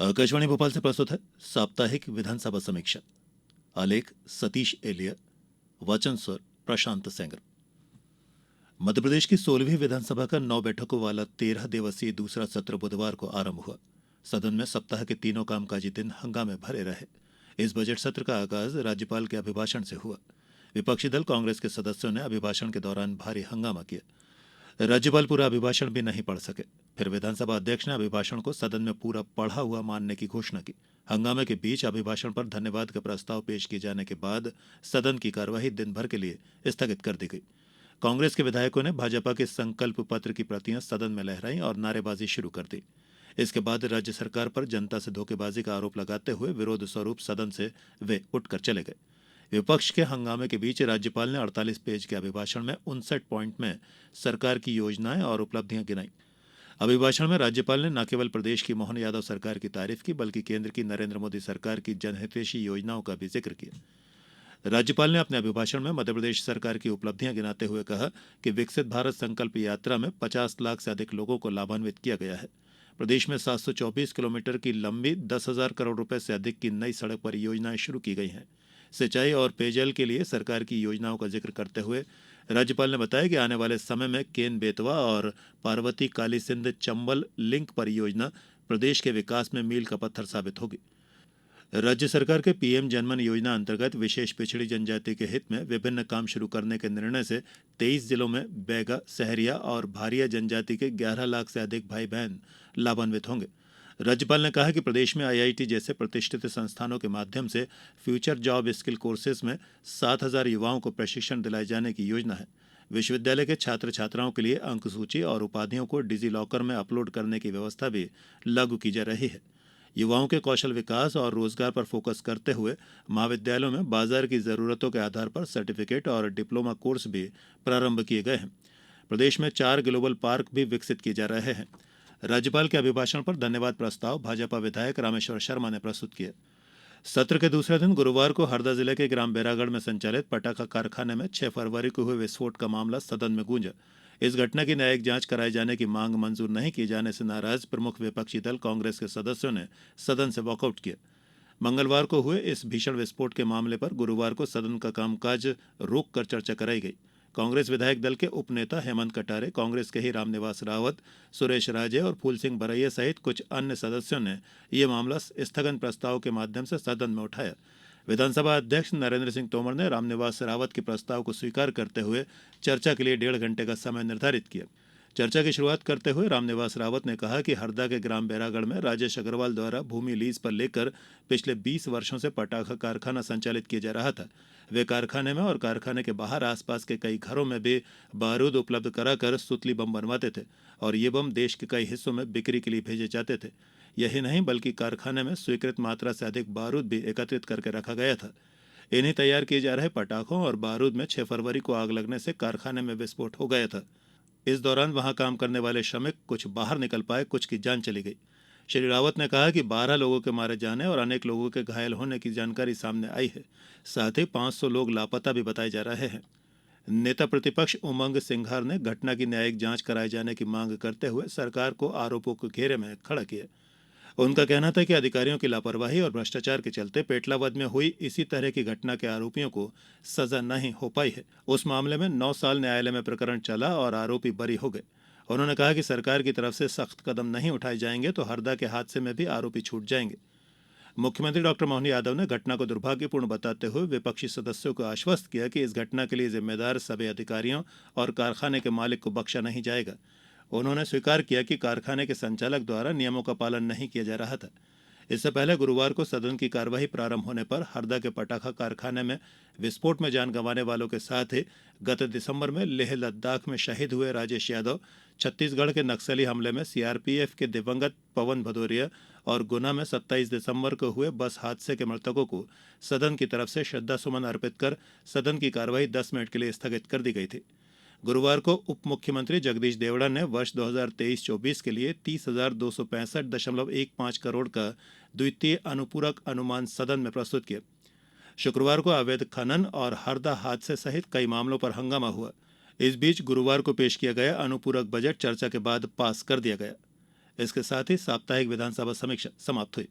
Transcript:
आकाशवाणी भोपाल से प्रस्तुत है साप्ताहिक विधानसभा समीक्षा। आलेख सतीश एलिया, वाचन स्वर प्रशांत सेंगर। मध्यप्रदेश की 16वीं विधानसभा का 9 बैठकों वाला 13 दिवसीय दूसरा सत्र बुधवार को आरंभ हुआ। सदन में सप्ताह के तीनों कामकाजी दिन हंगामे भरे रहे। इस बजट सत्र का आगाज राज्यपाल के अभिभाषण से हुआ। विपक्षी दल कांग्रेस के सदस्यों ने अभिभाषण के दौरान भारी हंगामा किया। राज्यपाल पूरा अभिभाषण भी नहीं पढ़ सके। फिर विधानसभा अध्यक्ष ने अभिभाषण को सदन में पूरा पढ़ा हुआ मानने की घोषणा की। हंगामे के बीच अभिभाषण पर धन्यवाद का प्रस्ताव पेश किए जाने के बाद सदन की कार्यवाही दिन भर के लिए स्थगित कर दी गई। कांग्रेस के विधायकों ने भाजपा के संकल्प पत्र की प्रतियां सदन में लहराई और नारेबाजी शुरू कर दी। इसके बाद राज्य सरकार पर जनता से धोखेबाजी का आरोप लगाते हुए विरोध स्वरूप सदन से वे उठकर चले गए। विपक्ष के हंगामे के बीच राज्यपाल ने 48 पेज के अभिभाषण में 59 पॉइंट में सरकार की योजनाएं और उपलब्धियां गिनाई। अभिभाषण में राज्यपाल ने न केवल प्रदेश की मोहन यादव सरकार की तारीफ की, बल्कि केंद्र की नरेंद्र मोदी सरकार की जनहितैषी योजनाओं का भी जिक्र किया। राज्यपाल ने अपने अभिभाषण में मध्यप्रदेश सरकार की उपलब्धियां गिनाते हुए कहा कि विकसित भारत संकल्प यात्रा में 50 लाख से अधिक लोगों को लाभान्वित किया गया है। प्रदेश में 724 किलोमीटर की लंबी 10,000 करोड़ रुपए से अधिक की नई सड़क परियोजनाएं शुरू की गई हैं। सिंचाई और पेयजल के लिए सरकार की योजनाओं का जिक्र करते हुए राज्यपाल ने बताया कि आने वाले समय में केन बेतवा और पार्वती काली सिंध चंबल लिंक परियोजना प्रदेश के विकास में मील का पत्थर साबित होगी। राज्य सरकार के पीएम जनमन योजना अंतर्गत विशेष पिछड़ी जनजाति के हित में विभिन्न काम शुरू करने के निर्णय से 23 जिलों में बैगा, सहरिया और भारिया जनजाति के 11 लाख से अधिक भाई बहन लाभान्वित होंगे। राज्यपाल ने कहा कि प्रदेश में आईआईटी जैसे प्रतिष्ठित संस्थानों के माध्यम से फ्यूचर जॉब स्किल कोर्सेज में 7,000 युवाओं को प्रशिक्षण दिलाए जाने की योजना है। विश्वविद्यालय के छात्र छात्राओं के लिए अंक सूची और उपाधियों को डिजी लॉकर में अपलोड करने की व्यवस्था भी लागू की जा रही है। युवाओं के कौशल विकास और रोजगार पर फोकस करते हुए महाविद्यालयों में बाजार की जरूरतों के आधार पर सर्टिफिकेट और डिप्लोमा कोर्स भी प्रारंभ किए गए हैं। प्रदेश में 4 ग्लोबल पार्क भी विकसित किए जा रहे हैं। राज्यपाल के अभिभाषण पर धन्यवाद प्रस्ताव भाजपा विधायक रामेश्वर शर्मा ने प्रस्तुत किया। सत्र के दूसरे दिन गुरुवार को हरदा जिले के ग्राम बैरागढ़ में संचालित पटाखा कारखाने में 6 फरवरी को हुए विस्फोट का मामला सदन में गूंजा। इस घटना की न्यायिक जांच कराए जाने की मांग मंजूर नहीं किए जाने से नाराज प्रमुख विपक्षी दल कांग्रेस के सदस्यों ने सदन से वॉकआउट किया। मंगलवार को हुए इस भीषण विस्फोट के मामले पर गुरुवार को सदन का कामकाज रोककर चर्चा कराई गई। कांग्रेस विधायक दल के उपनेता हेमंत कटारे, कांग्रेस के ही रामनिवास रावत, सुरेश राजे और फूल सिंह बरैया सहित कुछ अन्य सदस्यों ने यह मामला स्थगन प्रस्ताव के माध्यम से सदन में उठाया। विधानसभा अध्यक्ष नरेंद्र सिंह तोमर ने रामनिवास रावत के प्रस्ताव को स्वीकार करते हुए चर्चा के लिए 1.5 घंटे का समय निर्धारित किया। चर्चा की शुरुआत करते हुए रामनिवास रावत ने कहा कि हरदा के ग्राम बैरागढ़ में राजेश अग्रवाल द्वारा भूमि लीज पर लेकर पिछले 20 वर्षों से पटाखा कारखाना संचालित किया जा रहा था। वे कारखाने में और कारखाने के बाहर आसपास के कई घरों में भी बारूद उपलब्ध कराकर सुतली बम बनवाते थे और ये बम देश के कई हिस्सों में बिक्री के लिए भेजे जाते थे। यही नहीं बल्कि कारखाने में स्वीकृत मात्रा से अधिक बारूद भी एकत्रित करके रखा गया था। इन्हीं तैयार किए जा रहे पटाखों और बारूद में 6 फरवरी को आग लगने से कारखाने में विस्फोट हो गया था। इस दौरान वहां काम करने वाले श्रमिक कुछ बाहर निकल पाए, कुछ की जान चली गई। श्री रावत ने कहा कि 12 लोगों के मारे जाने और अनेक लोगों के घायल होने की जानकारी सामने आई है। साथ ही 500 लोग लापता भी बताए जा रहे हैं। नेता प्रतिपक्ष उमंग सिंघार ने घटना की न्यायिक जांच कराए जाने की मांग करते हुए सरकार को आरोपों के घेरे में खड़ा किया। उनका कहना था कि अधिकारियों की लापरवाही और भ्रष्टाचार के चलते पेटलावद में हुई इसी तरह की घटना के आरोपियों को सजा नहीं हो पाई है। उस मामले में 9 साल न्यायालय में प्रकरण चला और आरोपी बरी हो गए। उन्होंने कहा कि सरकार की तरफ से सख्त कदम नहीं उठाए जाएंगे तो हरदा के हादसे में भी आरोपी छूट जाएंगे। मुख्यमंत्री डॉक्टर मोहन यादव ने घटना को दुर्भाग्यपूर्ण बताते हुए विपक्षी सदस्यों को आश्वस्त किया कि इस घटना के लिए जिम्मेदार सभी अधिकारियों और कारखाने के मालिक को बख्शा नहीं जाएगा। उन्होंने स्वीकार किया कि कारखाने के संचालक द्वारा नियमों का पालन नहीं किया जा रहा था। इससे पहले गुरुवार को सदन की कार्यवाही प्रारंभ होने पर हरदा के पटाखा कारखाने में विस्फोट में जान गंवाने वालों के साथ ही गत दिसंबर में लेह लद्दाख में शहीद हुए राजेश यादव, छत्तीसगढ़ के नक्सली हमले में सीआरपीएफ के दिवंगत पवन भदौरिया और गुना में 27 दिसंबर को हुए बस हादसे के मृतकों को सदन की तरफ से श्रद्धासुमन अर्पित कर सदन की कार्यवाही 10 मिनट के लिए स्थगित कर दी गई थी। गुरुवार को उप मुख्यमंत्री जगदीश देवड़ा ने वर्ष 2023-24 के लिए 30,265.15 करोड़ का द्वितीय अनुपूरक अनुमान सदन में प्रस्तुत किया। शुक्रवार को अवैध खनन और हरदा हादसे सहित कई मामलों पर हंगामा हुआ। इस बीच गुरुवार को पेश किया गया अनुपूरक बजट चर्चा के बाद पास कर दिया गया। इसके साथ ही साप्ताहिक विधानसभा समीक्षा समाप्त हुई।